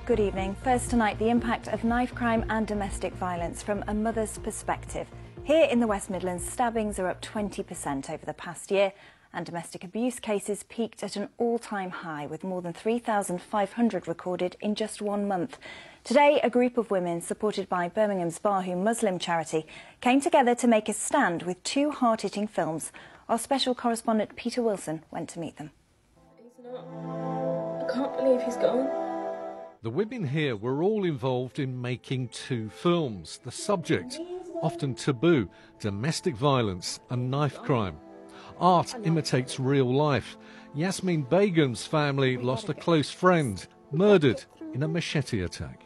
Good evening. First tonight, the impact of knife crime and domestic violence from a mother's perspective. Here in the West Midlands, stabbings are up 20% over the past year, and domestic abuse cases peaked at an all-time high, with more than 3,500 recorded in just 1 month. Today, a group of women, supported by Birmingham's Bahu Muslim charity, came together to make a stand with 2 hard-hitting films. Our special correspondent Peter Wilson went to meet them. He's not. I can't believe he's gone. The women here were all involved in making 2 films. The subject, often taboo, domestic violence and knife crime. Art imitates real life. Yasmin Begum's family lost a close friend, murdered in a machete attack.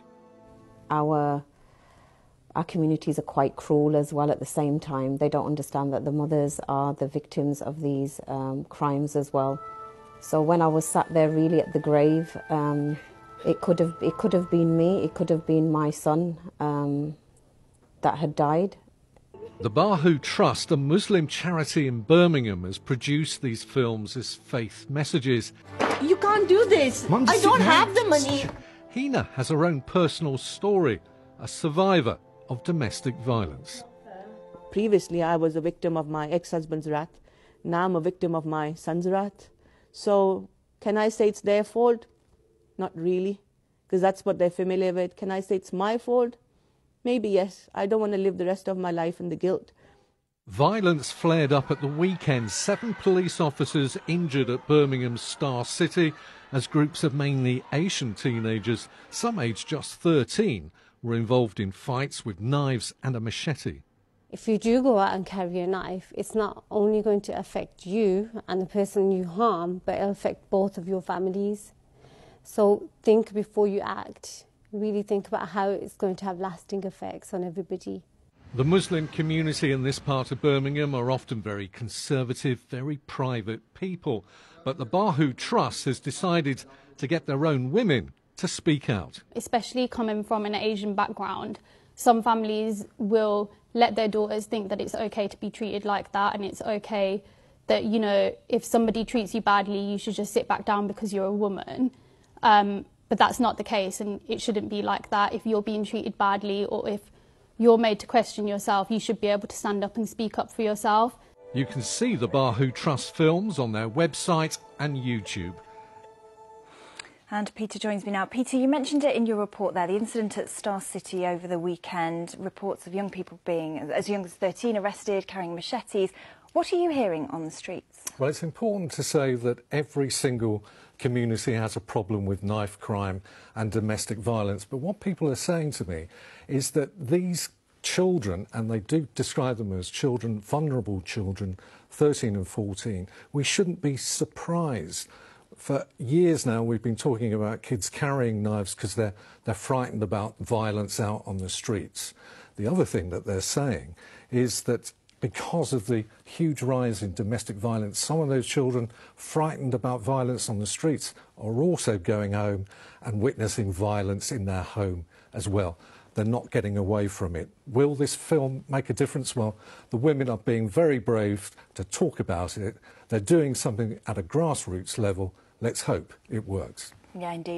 Our communities are quite cruel as well at the same time. They don't understand that the mothers are the victims of these crimes as well. So when I was sat there really at the grave, it could have been me, it could have been my son that had died. The Bahu Trust, a Muslim charity in Birmingham, has produced these films as faith messages. You can't do this. I don't have the money. Hina has her own personal story, a survivor of domestic violence. Previously, I was a victim of my ex-husband's wrath. Now I'm a victim of my son's wrath. So can I say it's their fault? Not really, because that's what they're familiar with. Can I say it's my fault? Maybe yes. I don't want to live the rest of my life in the guilt. Violence flared up at the weekend. 7 police officers injured at Birmingham's Star City as groups of mainly Asian teenagers, some aged just 13, were involved in fights with knives and a machete. If you do go out and carry a knife, it's not only going to affect you and the person you harm, but it'll affect both of your families. So think before you act. Really think about how it's going to have lasting effects on everybody. The Muslim community in this part of Birmingham are often very conservative, very private people. But the Bahu Trust has decided to get their own women to speak out. Especially coming from an Asian background, some families will let their daughters think that it's okay to be treated like that, and it's okay that, you know, if somebody treats you badly, you should just sit back down because you're a woman. But that's not the case, and it shouldn't be like that. If you're being treated badly or if you're made to question yourself, you should be able to stand up and speak up for yourself. You can see the Bahu Trust films on their website and YouTube. And Peter joins me now. Peter, you mentioned it in your report there, the incident at Star City over the weekend, reports of young people being as young as 13 arrested, carrying machetes. What are you hearing on the streets? Well, it's important to say that every single community has a problem with knife crime and domestic violence. But what people are saying to me is that these children, and they do describe them as children, vulnerable children, 13 and 14, we shouldn't be surprised. For years now, we've been talking about kids carrying knives because they're frightened about violence out on the streets. The other thing that they're saying is that because of the huge rise in domestic violence, some of those children frightened about violence on the streets are also going home and witnessing violence in their home as well. They're not getting away from it. Will this film make a difference? Well, the women are being very brave to talk about it. They're doing something at a grassroots level. Let's hope it works. Yeah, indeed.